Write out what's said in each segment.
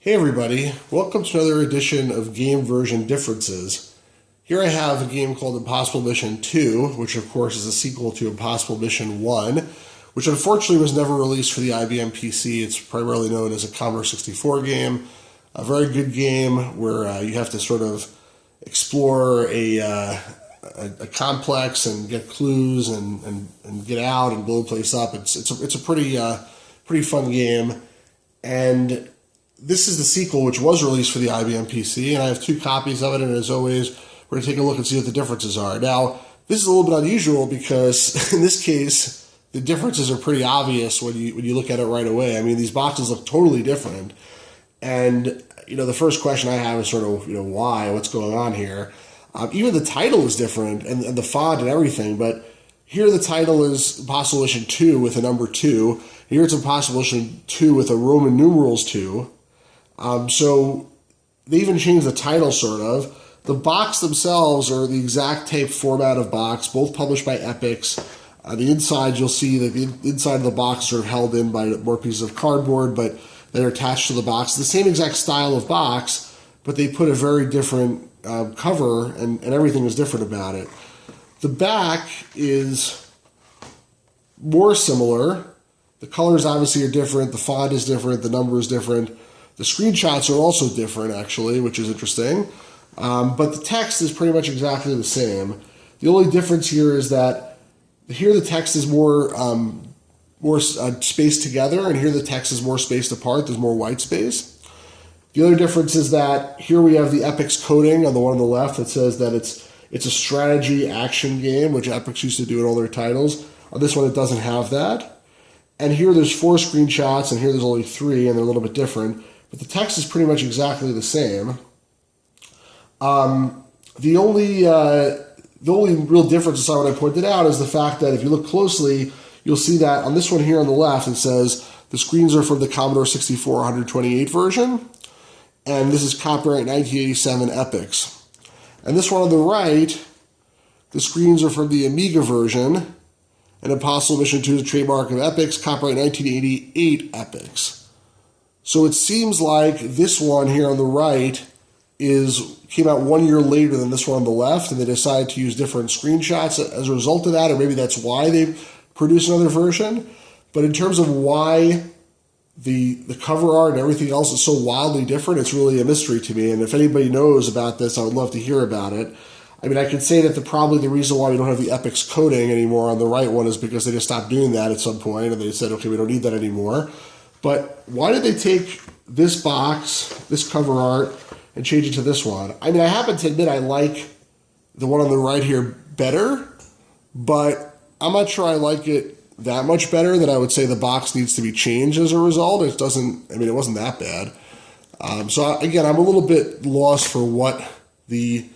Hey everybody, welcome to another edition of Game Version Differences. Here I have a game called Impossible Mission 2, which of course is a sequel to Impossible Mission 1, which unfortunately was never released for the IBM PC. It's primarily known as a Commodore 64 game, a very good game where you have to sort of explore a complex and get clues and get out and blow the place up. It's a pretty fun game, and this is the sequel, which was released for the IBM PC, and I have 2 copies of it, and as always, we're going to take a look and see what the differences are. Now, this is a little bit unusual because, in this case, the differences are pretty obvious when you look at it right away. I mean, these boxes look totally different, and, the first question I have is sort of, why? What's going on here? Even the title is different, and the font and everything, but here the title is Impossible Mission 2 with a number 2. Here it's Impossible Mission 2 with a Roman numerals 2. So they even changed the title, sort of. The box themselves are the exact type format of box, both published by Epyx. On the inside, you'll see that the inside of the box is sort of held in by more pieces of cardboard, but they're attached to the box. The same exact style of box, but they put a very different cover, and everything is different about it. The back is more similar. The colors obviously are different. The font is different. The number is different. The screenshots are also different, actually, which is interesting. But the text is pretty much exactly the same. The only difference here is that here the text is more spaced together, and here the text is more spaced apart. There's more white space. The other difference is that here we have the Epyx coding on the one on the left that says that it's a strategy action game, which Epyx used to do in all their titles. On this one, it doesn't have that. And here there's 4 screenshots, and here there's only 3, and they're a little bit different. But the text is pretty much exactly the same. The only real difference, aside what I pointed out, is the fact that if you look closely, you'll see that on this one here on the left, it says the screens are from the Commodore 64 128 version, and this is copyright 1987 Epyx. And this one on the right, the screens are from the Amiga version, and Impossible Mission 2 is a trademark of Epyx, copyright 1988 Epyx. So it seems like this one here on the right came out 1 year later than this one on the left, and they decided to use different screenshots as a result of that, or maybe that's why they produced another version. But in terms of why the cover art and everything else is so wildly different, it's really a mystery to me. And if anybody knows about this, I would love to hear about it. I mean, I could say that probably the reason why we don't have the Epyx coding anymore on the right one is because they just stopped doing that at some point, and they said, okay, we don't need that anymore. But why did they take this box, this cover art, and change it to this one? I mean, I happen to admit I like the one on the right here better, but I'm not sure I like it that much better that I would say the box needs to be changed as a result. It wasn't that bad. Again, I'm a little bit lost for what the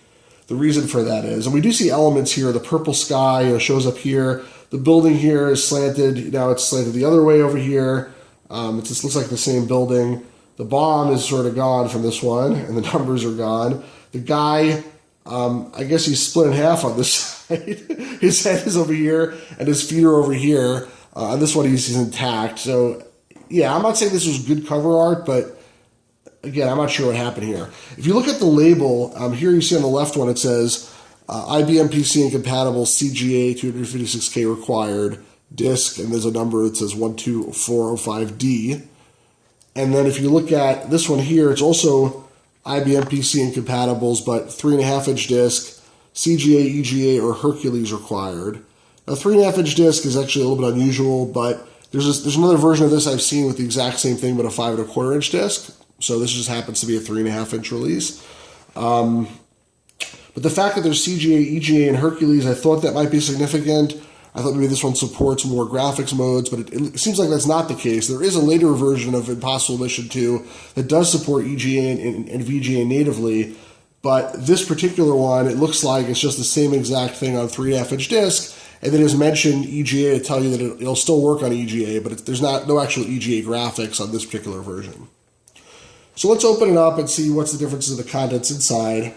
reason for that is. And we do see elements here. The purple sky shows up here. The building here is slanted. Now it's slanted the other way over here. It just looks like the same building. The bomb is sort of gone from this one, and the numbers are gone. The guy, I guess he's split in half on this side. His head is over here, and his feet are over here. On this one, he's intact. So, yeah, I'm not saying this was good cover art, but again, I'm not sure what happened here. If you look at the label, here you see on the left one, it says IBM PC incompatible CGA 256K required disk, and there's a number that says 12405D. And then if you look at this one here, it's also IBM PC incompatibles, but 3.5-inch disk, CGA, EGA, or Hercules required. Now, 3.5-inch disk is actually a little bit unusual, but there's another version of this I've seen with the exact same thing, but a 5.25-inch disk. So this just happens to be a 3.5-inch release. But the fact that there's CGA, EGA, and Hercules, I thought that might be significant. I thought maybe this one supports more graphics modes, but it seems like that's not the case. There is a later version of Impossible Mission 2 that does support EGA and VGA natively, but this particular one, it looks like it's just the same exact thing on 3.5-inch disk, and then it's mentioned EGA to tell you that it'll still work on EGA, but there's no actual EGA graphics on this particular version. So let's open it up and see what's the differences of the contents inside.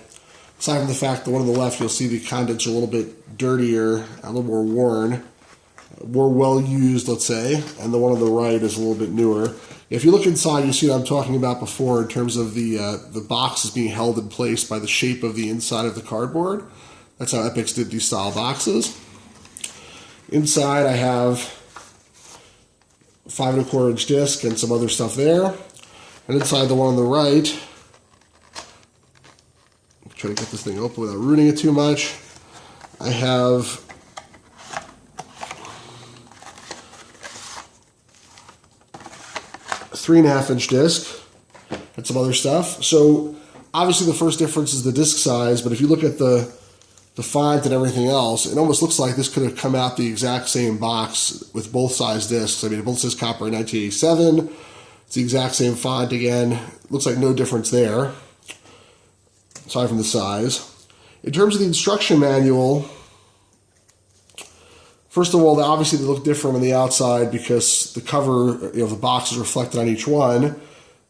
Aside from the fact the one on the left, you'll see the contents are a little bit dirtier, a little more worn. more well used, let's say, and the one on the right is a little bit newer. If you look inside, you see what I'm talking about before in terms of the boxes being held in place by the shape of the inside of the cardboard. That's how Epix did these style boxes. Inside, I have 5 1/4 inch disc and some other stuff there. And inside the one on the right, try to get this thing open without ruining it too much, I have a 3 1/2 inch disc and some other stuff. So obviously the first difference is the disc size, but if you look at the font and everything else, it almost looks like this could have come out the exact same box with both size discs. I mean, it both says copyright 1987. It's the exact same font again. Looks like no difference there, aside from the size. In terms of the instruction manual, first of all, obviously they look different on the outside because the cover, the box is reflected on each one.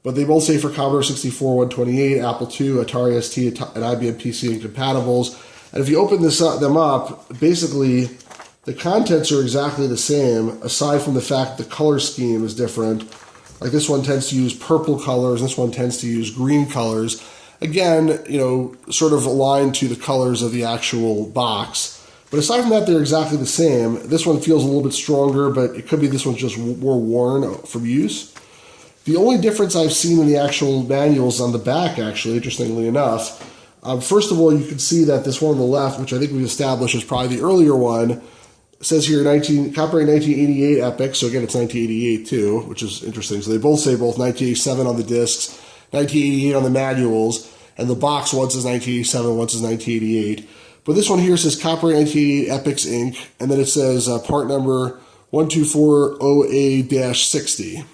But they both say for Commodore 64, 128, Apple II, Atari ST, and IBM PC incompatibles. And if you open them up, basically the contents are exactly the same, aside from the fact the color scheme is different. Like this one tends to use purple colors, this one tends to use green colors. Again, sort of aligned to the colors of the actual box. But aside from that, they're exactly the same. This one feels a little bit stronger, but it could be this one's just more worn from use. The only difference I've seen in the actual manuals on the back, actually, interestingly enough, first of all, you can see that this one on the left, which I think we've established is probably the earlier one, says here copyright 1988 Epix. So again, it's 1988 too, which is interesting. So they both say both 1987 on the discs, 1988 on the manuals, and the box one says 1987, one says 1988. But this one here says copyright 1988 Epix Inc., and then it says part number 1240A-60.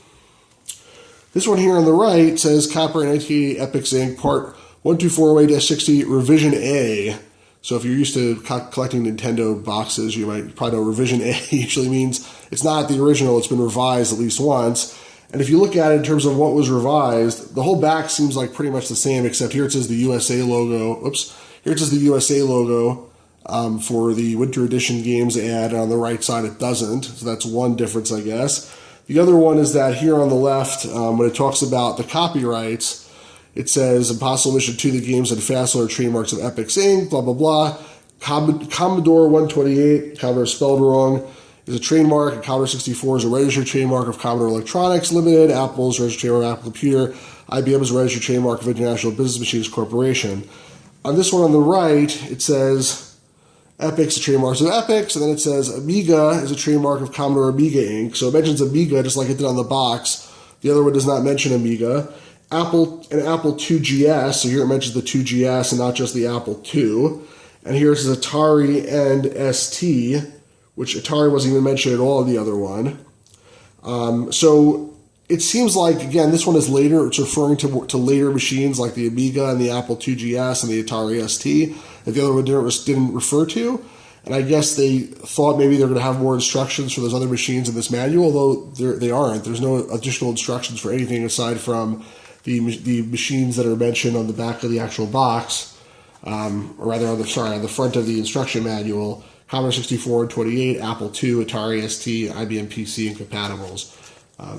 This one here on the right says copyright 1988 Epix Inc., part 1240A-60 Revision A. So if you're used to collecting Nintendo boxes, you might probably know Revision A usually means it's not the original, it's been revised at least once. And if you look at it in terms of what was revised, the whole back seems like pretty much the same, except here it says the USA logo. Oops. Here it says the USA logo for the Winter Edition games ad, and on the right side it doesn't. So that's one difference, I guess. The other one is that here on the left, when it talks about the copyrights, it says Impossible Mission 2, the games and Fastler are trademarks of Epix Inc., blah, blah, blah. Commodore 128, Commodore spelled wrong, is a trademark, and Commodore 64 is a registered trademark of Commodore Electronics Limited. Apple's registered trademark of Apple Computer. IBM is a registered trademark of International Business Machines Corporation. On this one on the right, it says Epix, the trademarks of Epix, and then it says Amiga is a trademark of Commodore Amiga Inc. So it mentions Amiga just like it did on the box. The other one does not mention Amiga. Apple and Apple IIGS, so here it mentions the 2GS and not just the Apple II. And here it says Atari and ST, which Atari wasn't even mentioned at all in the other one. So it seems like, again, this one is later. It's referring to later machines like the Amiga and the Apple IIGS and the Atari ST that the other one didn't refer to. And I guess they thought maybe they're going to have more instructions for those other machines in this manual, although they aren't. There's no additional instructions for anything aside from the machines that are mentioned on the back of the actual box, or rather on the front of the instruction manual. Commodore 64 and 28, Apple II, Atari ST, IBM PC incompatibles.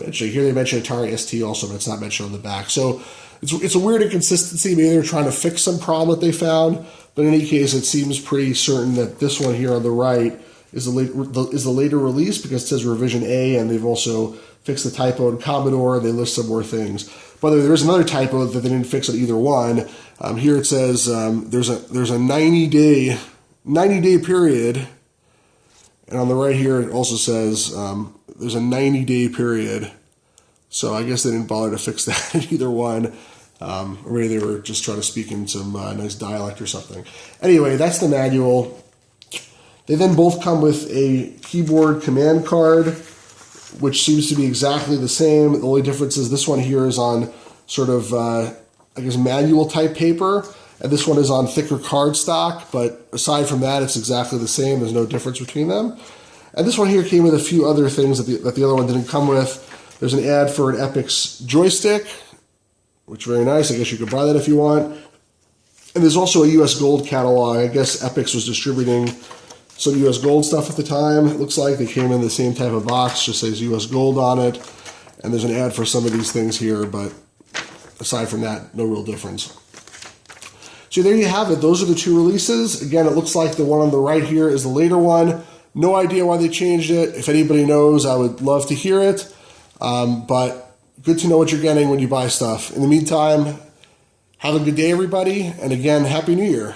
Actually, here they mention Atari ST also, but it's not mentioned on the back. So it's a weird inconsistency. Maybe they're trying to fix some problem that they found. But in any case, it seems pretty certain that this one here on the right is the later release because it says Revision A, and they've also fixed the typo in Commodore. They list some more things. But there is another typo that they didn't fix on either one. Here it says there's a 90-day period, and on the right here it also says there's a 90-day period. So I guess they didn't bother to fix that in either one. Or maybe they were just trying to speak in some nice dialect or something. Anyway, that's the manual. They then both come with a keyboard command card, which seems to be exactly the same. The only difference is this one here is on sort of, I guess, manual type paper, and this one is on thicker cardstock, but aside from that, it's exactly the same. There's no difference between them. And this one here came with a few other things that the other one didn't come with. There's an ad for an Epix joystick, which is very nice. I guess you could buy that if you want. And there's also a US Gold catalog. I guess Epix was distributing some US Gold stuff at the time. It looks like they came in the same type of box, just says US Gold on it. And there's an ad for some of these things here, but aside from that, no real difference. So there you have it. Those are the two releases. Again, it looks like the one on the right here is the later one. No idea why they changed it. If anybody knows, I would love to hear it. But good to know what you're getting when you buy stuff. In the meantime, have a good day, everybody. And again, Happy New Year.